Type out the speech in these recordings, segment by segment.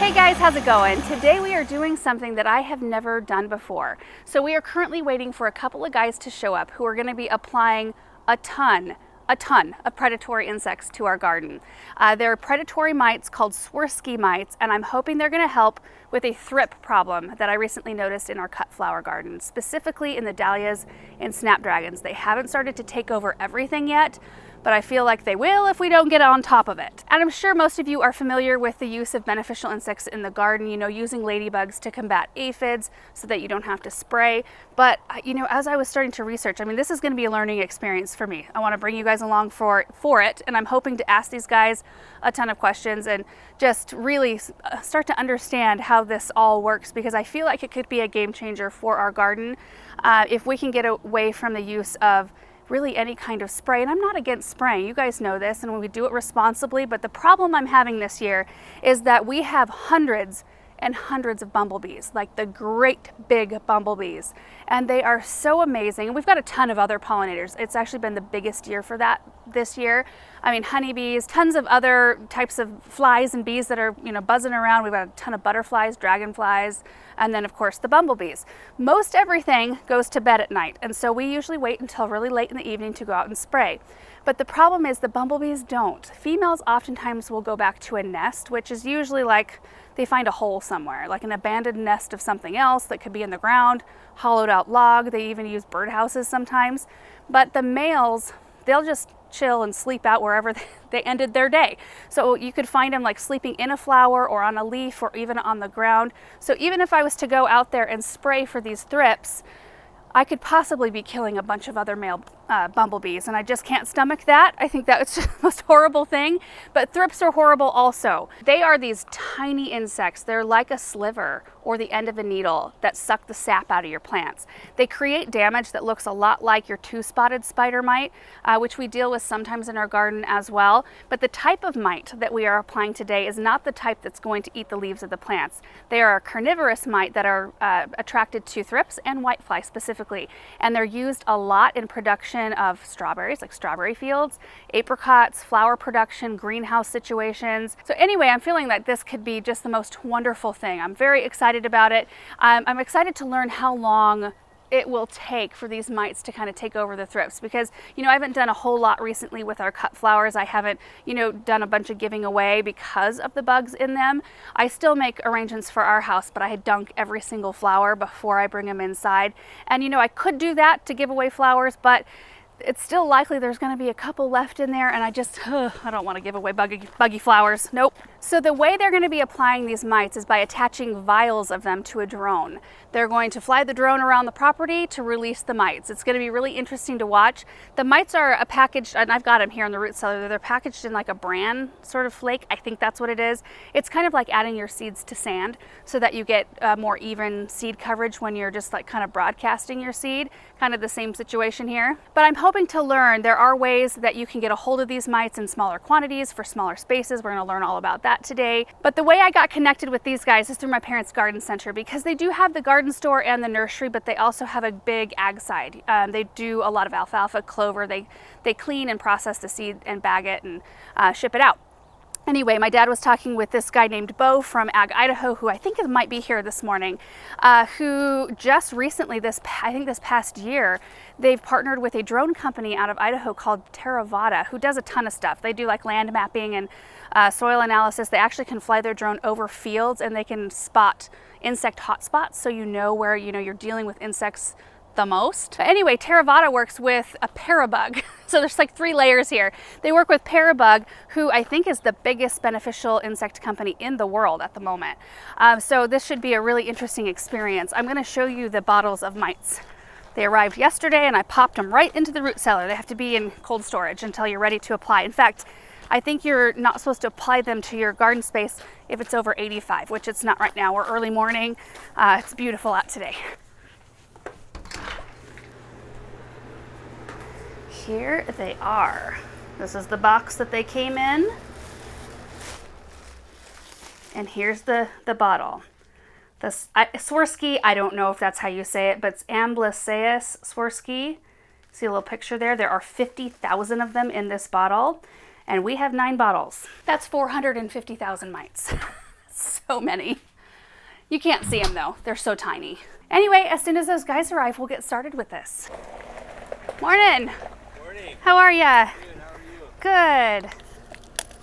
Hey guys, how's it going? Today we are doing something that I have never done before. So we are currently waiting for a couple of guys to show up who are going to be applying a ton of predatory insects to our garden. They're predatory mites called Swirsky mites, and I'm hoping they're going to help with a thrip problem that I recently noticed in our cut flower garden, specifically in the dahlias and snapdragons. They haven't started to take over everything yet, but I feel like they will if we don't get on top of it. And I'm sure most of you are familiar with the use of beneficial insects in the garden, using ladybugs to combat aphids so that you don't have to spray. But, as I was starting to research, this is going to be a learning experience for me. I want to bring you guys along for it, and I'm hoping to ask these guys a ton of questions and just really start to understand how this all works, because I feel like it could be a game changer for our garden if we can get away from the use of really any kind of spray. And I'm not against spraying, you guys know this, and when we do it responsibly, but the problem I'm having this year is that we have hundreds and hundreds of bumblebees, like the great big bumblebees, and they are so amazing. And we've got a ton of other pollinators. It's actually been the biggest year for that this year. Honeybees, tons of other types of flies and bees that are buzzing around. We've got a ton of butterflies, dragonflies, and then of course the bumblebees. Most everything goes to bed at night, and so we usually wait until really late in the evening to go out and spray. But the problem is the bumblebees don't. Females oftentimes will go back to a nest, which is usually like they find a hole somewhere, like an abandoned nest of something else that could be in the ground, hollowed out log. They even use birdhouses sometimes. But the males, they'll just chill and sleep out wherever they ended their day. So you could find them like sleeping in a flower or on a leaf or even on the ground. So even if I was to go out there and spray for these thrips, I could possibly be killing a bunch of other male bumblebees, and I just can't stomach that. I think that's just the most horrible thing. But thrips are horrible also. They are these tiny insects. They're like a sliver or the end of a needle that suck the sap out of your plants. They create damage that looks a lot like your two-spotted spider mite, which we deal with sometimes in our garden as well. But the type of mite that we are applying today is not the type that's going to eat the leaves of the plants. They are a carnivorous mite that are attracted to thrips and whitefly specifically, and they're used a lot in production of strawberries, like strawberry fields, apricots, flower production, greenhouse situations. So anyway, I'm feeling that this could be just the most wonderful thing. I'm very excited about it. I'm excited to learn how long it will take for these mites to kind of take over the thrips, because I haven't done a whole lot recently with our cut flowers. I haven't done a bunch of giving away because of the bugs in them. I still make arrangements for our house, but I dunk every single flower before I bring them inside. And I could do that to give away flowers, but it's still likely there's going to be a couple left in there, and I don't want to give away buggy flowers. Nope. So the way they're going to be applying these mites is by attaching vials of them to a drone. They're going to fly the drone around the property to release the mites. It's going to be really interesting to watch. The mites are packaged, and I've got them here in the root cellar. They're packaged in like a bran sort of flake. I think that's what it is. It's kind of like adding your seeds to sand so that you get more even seed coverage when you're just like kind of broadcasting your seed. Kind of the same situation here. But I'm hoping to learn there are ways that you can get a hold of these mites in smaller quantities for smaller spaces. We're going to learn all about that today. But the way I got connected with these guys is through my parents' garden center, because they do have the garden store and the nursery, but they also have a big ag side. They do a lot of alfalfa, clover. They clean and process the seed and bag it and ship it out. Anyway, my dad was talking with this guy named Bo from Ag Idaho, who I think might be here this morning, who just recently, I think this past year, they've partnered with a drone company out of Idaho called Theravada, who does a ton of stuff. They do like land mapping and soil analysis. They actually can fly their drone over fields, and they can spot insect hotspots, so where you're dealing with insects the most. But anyway, Theravada works with a parabug. So there's like 3 layers here. They work with parabug, who I think is the biggest beneficial insect company in the world at the moment. So this should be a really interesting experience. I'm going to show you the bottles of mites. They arrived yesterday, and I popped them right into the root cellar. They have to be in cold storage until you're ready to apply. In fact, I think you're not supposed to apply them to your garden space if it's over 85, which it's not right now. We're early morning. It's beautiful out today. Here they are. This is the box that they came in. And here's the bottle. Swirsky, I don't know if that's how you say it, but it's Amblysaeus swirsky. See a little picture there? There are 50,000 of them in this bottle, and we have 9 bottles. That's 450,000 mites. So so many. You can't see them though. They're so tiny. Anyway, as soon as those guys arrive, we'll get started with this. Morning. Morning. How are ya? Good. How are you? Good.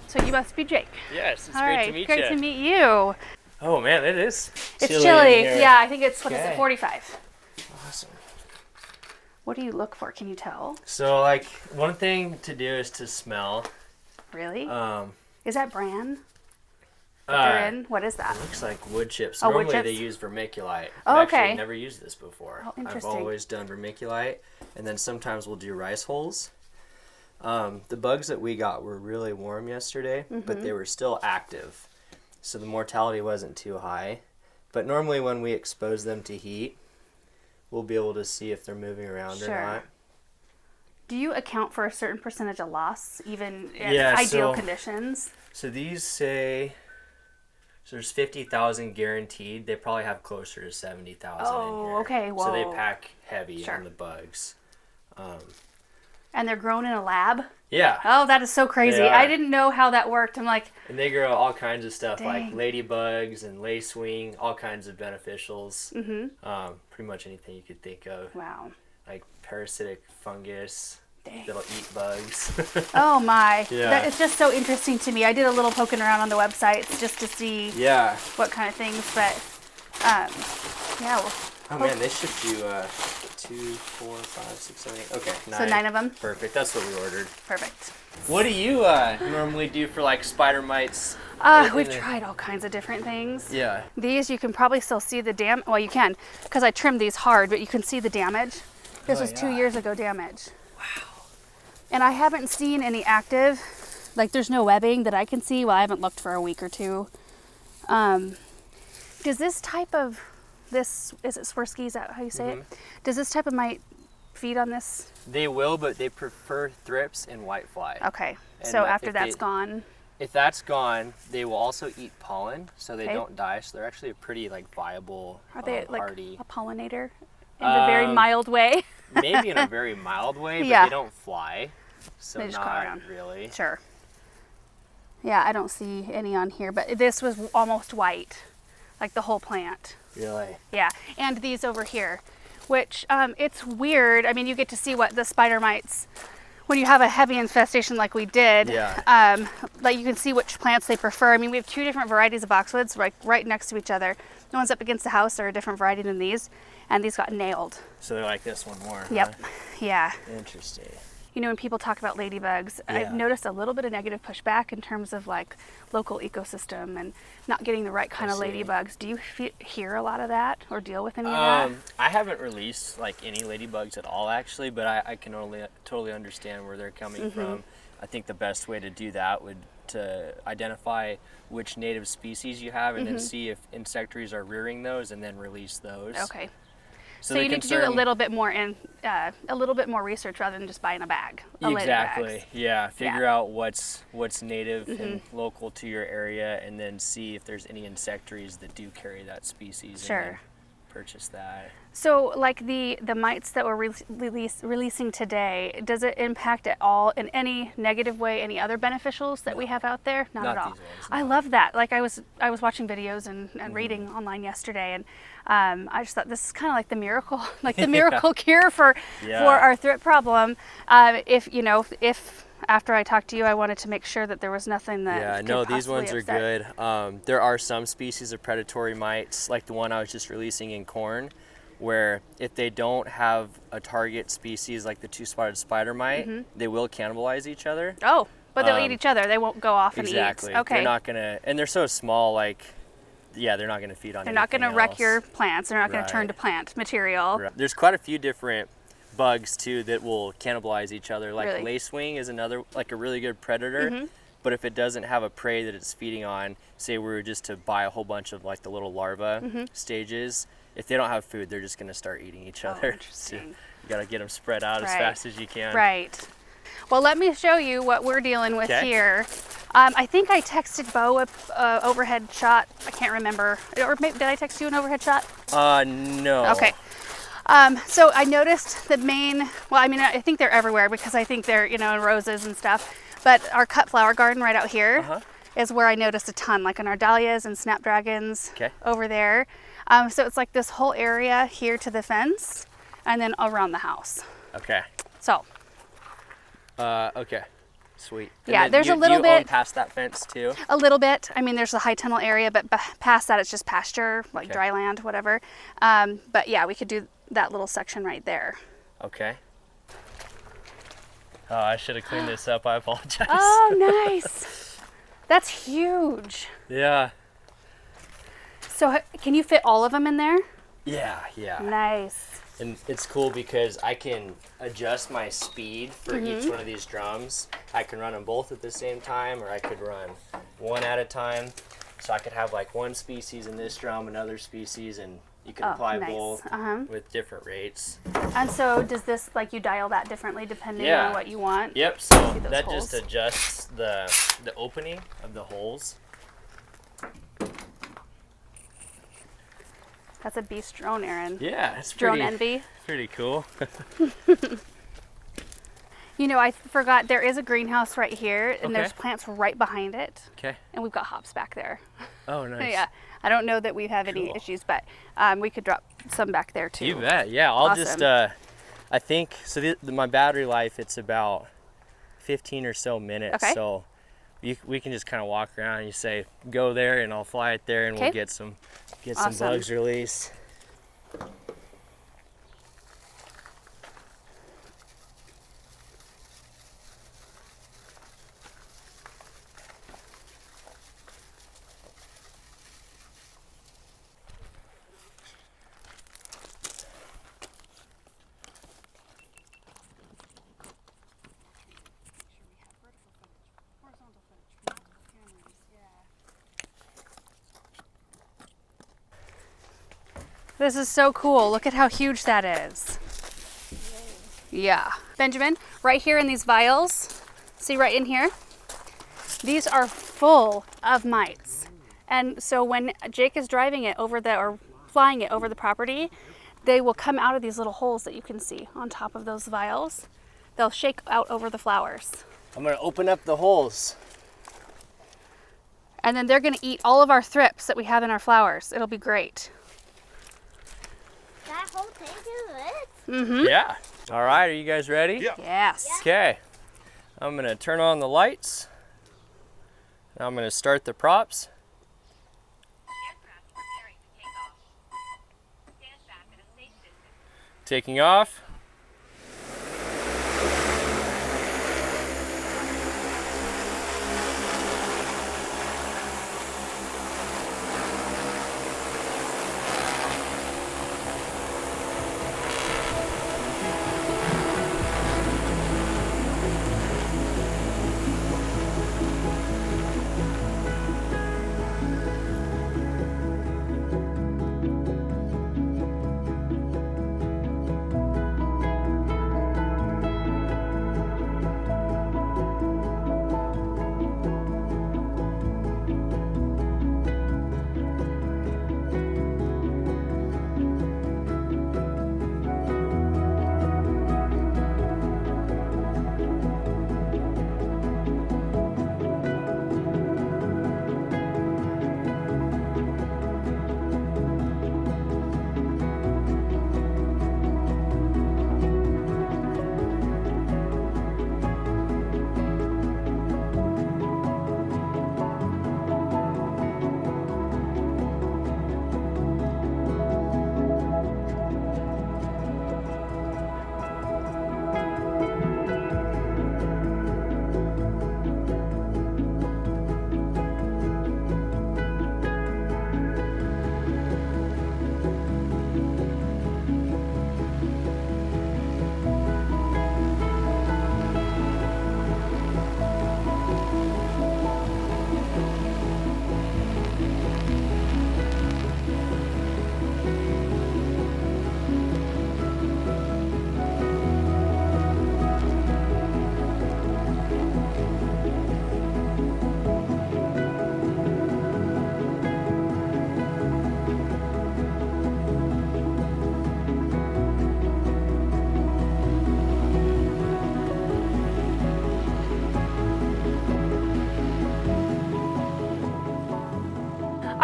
So you must be Jake. Yes, it's All great right, to meet great you. to meet you. Oh man, it is. It's chilly. in here. Yeah, I think it's, what is Okay. it, 45. Awesome. What do you look for? Can you tell? So like one thing to do is to smell. Really? Um, Is that bran that they're in? What is that? It looks like wood chips. Oh, wood Normally they chips? use vermiculite. Oh, I've okay. actually never used this before. Oh, I've interesting. always done vermiculite, and then sometimes we'll do rice hulls. The bugs that we got were really warm yesterday, but they were still active, so the mortality wasn't too high. But normally when we expose them to heat, we'll be able to see if they're moving around or not. Do you account for a certain percentage of loss, even in Yeah, ideal so- conditions? So these say, so there's 50,000 guaranteed. They probably have closer to 70,000 in Oh, here. okay, So they whoa. pack heavy Sure. on the bugs. And they're grown in a lab? Yeah. Oh, that is so crazy. They are. I didn't know how that worked. I'm like, And they grow all kinds of stuff like Dang. ladybugs and lacewing, all kinds of beneficials. Pretty much anything you could think of, wow. like parasitic fungus Dang. that'll eat bugs. Oh my. Yeah. That is just so interesting to me. I did a little poking around on the websites just to see Yeah. what kind of things, but yeah. Well, Oh man, they shipped you 2, 4, 5, 6, 7, 8. Okay, 9. so 9 of them. Perfect. That's what we ordered. Perfect. What do you normally do for like spider mites? We've tried all kinds of different things. Yeah. These, you can probably still see the well, you can, because I trimmed these hard, but you can see the damage. This Oh, was 2 yeah. years ago damage. Wow. And I haven't seen any active, like there's no webbing that I can see. Well, I haven't looked for a week or two. Does this type of, is it Swirsky, is that how you say it? Does this type of mite feed on this? They will, but they prefer thrips and whitefly. Okay, And so if after that's they- gone, If that's gone, they will also eat pollen, so they Okay. don't die. So they're actually a pretty like viable, are they like hardy. a pollinator in a very mild way? Maybe in a very mild way, but Yeah. they don't fly. So They just crawl not around. really. Sure. Yeah, I don't see any on here, but this was almost white, like the whole plant. Really? Yeah, and these over here, which it's weird. I mean, you get to see what the spider mites, when you have a heavy infestation like we did, Yeah. like you can see which plants they prefer. I mean, we have 2 different varieties of boxwoods right next to each other. The ones up against the house are a different variety than these, and these got nailed. So they're like this one more. Yep. Huh? Yeah. Interesting. You know, when people talk about ladybugs, I've Yeah. noticed a little bit of negative pushback in terms of like local ecosystem and not getting the right kind of see. ladybugs. Do you hear a lot of that or deal with any of that? I haven't released like any ladybugs at all actually, but I can totally understand where they're coming from. I think the best way to do that would to identify which native species you have and then see if insectaries are rearing those and then release those. Okay. So the you need to do a little bit more research rather than just buying a bag. Exactly. Yeah. Figure Yeah. out what's native and local to your area, and then see if there's any insectaries that do carry that species. Sure. And then purchase that. So, like the mites that we're releasing today, does it impact at all in any negative way any other beneficials that we have out there? Not at all. these ones, I love that. Like I was watching videos and reading online yesterday, and I just thought this is kind of like the miracle, like the miracle cure for our thrip problem. If after I talked to you, I wanted to make sure that there was nothing that could no, these possibly ones are upset. good. There are some species of predatory mites, like the one I was just releasing in corn, where if they don't have a target species like the 2-spotted spider mite, they will cannibalize each other. Oh, but they'll eat each other. They won't go off and Exactly. eat. Okay. They're not gonna, and they're so small, like, they're not gonna feed on. They're not going to anything wreck else. your plants. They're not going to turn Right. to plant material. Right. There's quite a few different bugs too that will cannibalize each other. Like Really? lacewing is another, like a really good predator. But if it doesn't have a prey that it's feeding on, say we were just to buy a whole bunch of like the little larva stages, if they don't have food, they're just going to start eating each other. Interesting. So you got to get them spread out as Right. fast as you can. Right. Well, let me show you what we're dealing with Okay. here. I think I texted Bo a overhead shot. I can't remember. Or maybe, did I text you an overhead shot? No. Okay. So I noticed the main, well, I mean, I think they're everywhere because I think they're, in roses and stuff. But our cut flower garden right out here is where I noticed a ton, like on our dahlias and snapdragons Okay. over there. So it's like this whole area here to the fence and then around the house. Okay. So Okay. Sweet. And yeah, then there's a you little own bit, past that fence too. a little bit. I mean, there's the high tunnel area, but past that it's just pasture, like Okay. dry land, whatever. But yeah, we could do that little section right there. Okay. Oh, I should have cleaned this up. I apologize. Oh, nice. That's huge. Yeah. So can you fit all of them in there? Yeah. Yeah. Nice. And it's cool because I can adjust my speed for each one of these drums. I can run them both at the same time, or I could run one at a time. So I could have like one species in this drum, another species, and you can apply nice. both with different rates. And so does this, like, you dial that differently depending Yeah. on what you want? Yep, so See those that holes? just adjusts the opening of the holes. That's a beast drone, Aaron. Yeah, it's Drone pretty, envy. pretty cool. You know, I forgot there is a greenhouse right here, and there's Okay. plants right behind it, Okay. and we've got hops back there. Oh, nice. Yeah, I don't know that we have any Cool. issues, but we could drop some back there too. You bet. Yeah, I'll just, Awesome. I think, so my battery life, it's about 15 or so minutes. Okay. So we can just kind of walk around and you say, go there, and I'll fly it there, and Okay. we'll get some Awesome. bugs released. This is so cool. Look at how huge that is. Yeah. Benjamin, right here in these vials, see right in here? These are full of mites. And so when Jake is driving it over or flying it over the property, they will come out of these little holes that you can see on top of those vials. They'll shake out over the flowers. I'm going to open up the holes. And then they're gonna eat all of our thrips that we have in our flowers. It'll be great. That whole thing is it? Mm-hmm. Yeah. All right, are you guys ready? Yeah. Yes. Okay. I'm going to turn on the lights. Now I'm going to start the props. Aircraft preparing to take off. Stand back at a safe distance. Taking off.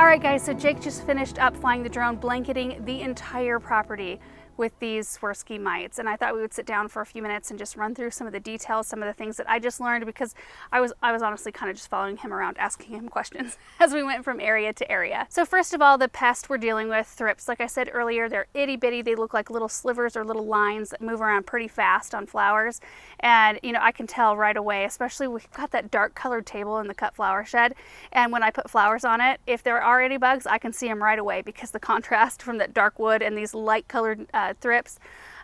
All right guys, so Jake just finished up flying the drone, blanketing the entire property with these Swirsky mites, and I thought we would sit down for a few minutes and just run through some of the details, some of the things that I just learned, because I was honestly kind of just following him around, asking him questions as we went from area to area. So first of all, the pest we're dealing with, thrips. Like I said earlier, they're itty bitty. They look like little slivers or little lines that move around pretty fast on flowers, and you know, I can tell right away, especially we've got that dark colored table in the cut flower shed, and when I put flowers on it, if there are any bugs, I can see them right away because the contrast from that dark wood and these light colored thrips.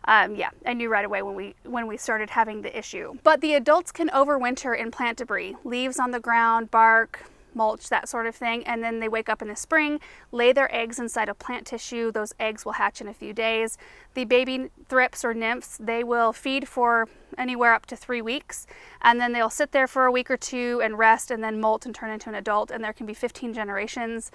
Yeah, I knew right away when we started having the issue. But the adults can overwinter in plant debris, leaves on the ground, bark, mulch, that sort of thing, and then they wake up in the spring, lay their eggs inside of plant tissue. Those eggs will hatch in a few days. The baby thrips or nymphs, they will feed for anywhere up to 3 weeks, and then they'll sit there for a week or two and rest, and then molt and turn into an adult, and there can be 15 generations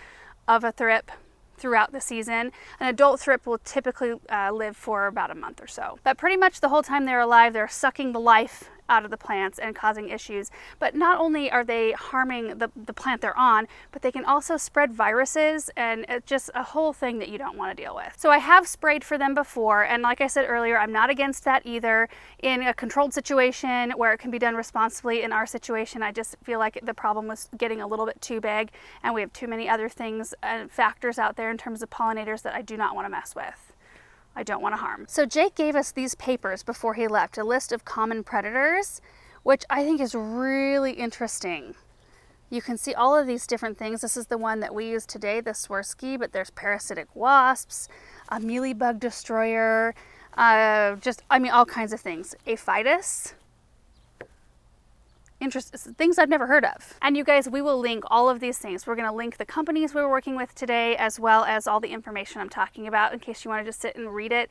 of a thrip throughout the season. An adult thrip will typically live for about a month or so. But pretty much the whole time they're alive, they're sucking the life out of the plants and causing issues. But not only are they harming the plant they're on, but they can also spread viruses, and it's just a whole thing that you don't want to deal with. So I have sprayed for them before, and like I said earlier, I'm not against that either. In a controlled situation where it can be done responsibly, in our situation, I just feel like the problem was getting a little bit too big, and we have too many other things and factors out there in terms of pollinators that I do not want to mess with. I don't want to harm. So Jake gave us these papers before he left, a list of common predators, which I think is really interesting. You can see all of these different things. This is the one that we use today, the Swirsky, but there's parasitic wasps, a mealybug destroyer, all kinds of things. Aphitis. Things I've never heard of. And you guys, we will link all of these things. We're going to link the companies we were working with today, as well as all the information I'm talking about, in case you want to just sit and read it,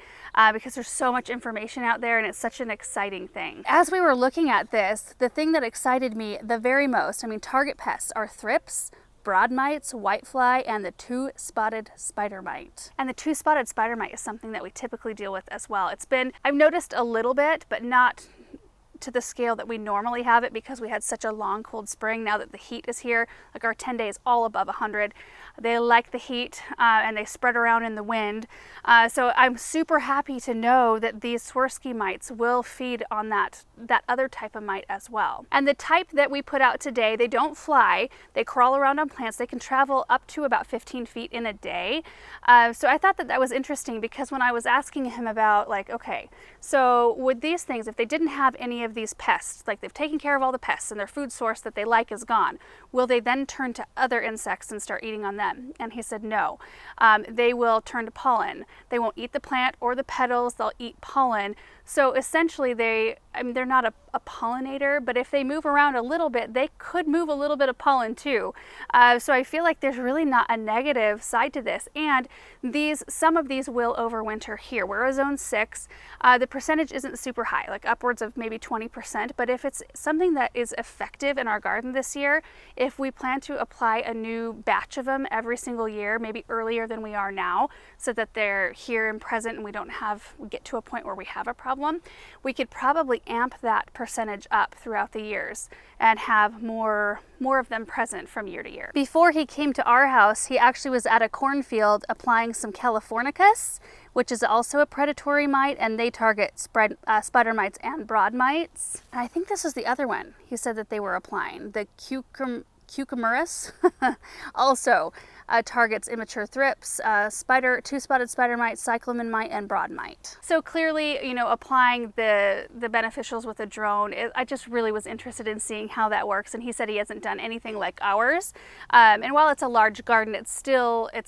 because there's so much information out there and it's such an exciting thing. As we were looking at this, the thing that excited me the very most, target pests are thrips, broad mites, whitefly, and the two-spotted spider mite. And the two-spotted spider mite is something that we typically deal with as well. I've noticed a little bit, but not to the scale that we normally have it, because we had such a long cold spring. Now that the heat is here, like our 10 days all above 100, they like the heat and they spread around in the wind. So I'm super happy to know that these Swirsky mites will feed on that other type of mite as well. And the type that we put out today, they don't fly, they crawl around on plants, they can travel up to about 15 feet in a day. So I thought that was interesting, because when I was asking him about, like, okay, so with these things, if they didn't have any of these pests, like they've taken care of all the pests and their food source that they like is gone, will they then turn to other insects and start eating on them? And he said no. They will turn to pollen. They won't eat the plant or the petals, they'll eat pollen. So essentially they're not a pollinator, but if they move around a little bit, they could move a little bit of pollen too. So I feel like there's really not a negative side to this. And some of these will overwinter here. We're a zone 6. The percentage isn't super high, like upwards of maybe 20%, but if it's something that is effective in our garden this year, if we plan to apply a new batch of them every single year, maybe earlier than we are now, so that they're here and present and we get to a point where we have a problem, we could probably amp that percentage up throughout the years and have more of them present from year to year. Before he came to our house, he actually was at a cornfield applying some Californicus, which is also a predatory mite, and they target spider mites and broad mites. And I think this is the other one he said that they were applying, the Cucumerus, also targets immature thrips, two-spotted spider mite, cyclamen mite, and broad mite. So clearly, applying the beneficials with a drone, I just really was interested in seeing how that works. And he said he hasn't done anything like ours. And while it's a large garden, it's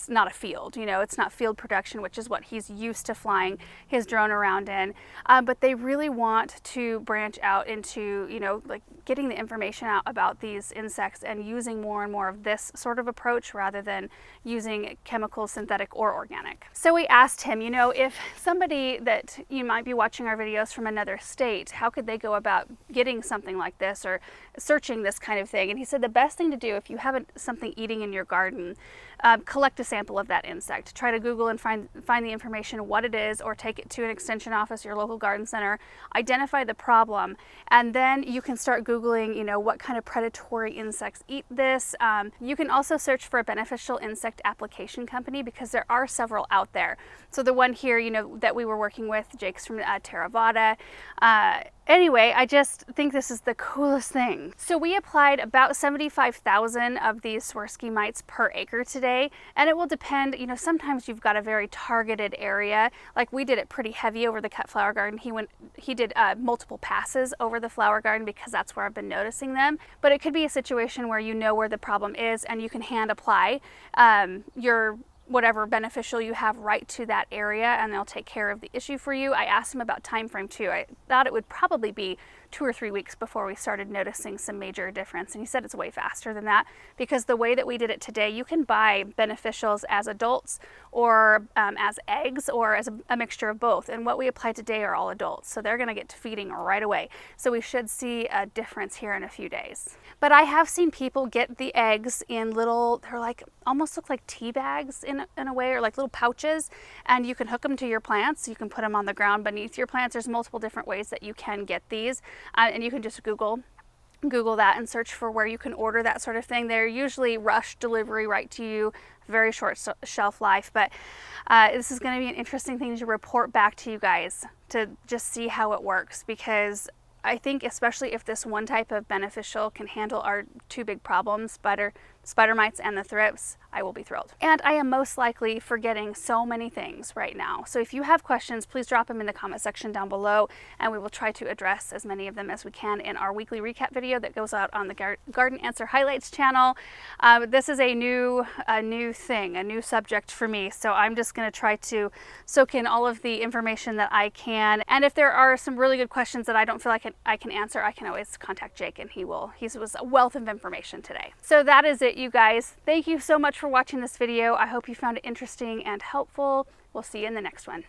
not a field. It's not field production, which is what he's used to flying his drone around in. But they really want to branch out into, like getting the information out about these insects and using more and more of this sort of approach rather than using chemical, synthetic, or organic. So we asked him, if somebody that you might be watching our videos from another state, how could they go about getting something like this or searching this kind of thing? And he said the best thing to do, if you have something eating in your garden, collect a sample of that insect. Try to Google and find the information, what it is, or take it to an extension office, your local garden center, identify the problem, and then you can start Googling, what kind of predatory insects eat this. You can also search for a beneficial insect application company because there are several out there. So the one here, you know, that we were working with, Jake's from Theravada. Anyway, I just think this is the coolest thing. So we applied about 75,000 of these Swirsky mites per acre today, and it will depend, you know, sometimes you've got a very targeted area. Like we did it pretty heavy over the cut flower garden. He did multiple passes over the flower garden because that's where I've been noticing them. But it could be a situation where you know where the problem is and you can hand apply your whatever beneficial you have right to that area, and they'll take care of the issue for you. I asked him about time frame too. I thought it would probably be 2 or 3 weeks before we started noticing some major difference, and he said it's way faster than that because the way that we did it today, you can buy beneficials as adults or as eggs or as a mixture of both, and what we applied today are all adults, so they're going to get to feeding right away. So we should see a difference here in a few days. But I have seen people get the eggs in little, they're like almost look like tea bags in a way, or like little pouches, and you can hook them to your plants. You can put them on the ground beneath your plants. There's multiple different ways that you can get these, and you can just Google that and search for where you can order that sort of thing. They're usually rush delivery right to you, very short shelf life, but this is going to be an interesting thing to report back to you guys to just see how it works, because I think especially if this one type of beneficial can handle our two big problems, spider mites and the thrips, I will be thrilled. And I am most likely forgetting so many things right now. So if you have questions, please drop them in the comment section down below, and we will try to address as many of them as we can in our weekly recap video that goes out on the Garden Answer Highlights channel. This is a new thing, a new subject for me, so I'm just going to try to soak in all of the information that I can. And if there are some really good questions that I don't feel like I can answer, I can always contact Jake, and he was a wealth of information today. So that is it, you guys. Thank you so much for watching this video. I hope you found it interesting and helpful. We'll see you in the next one.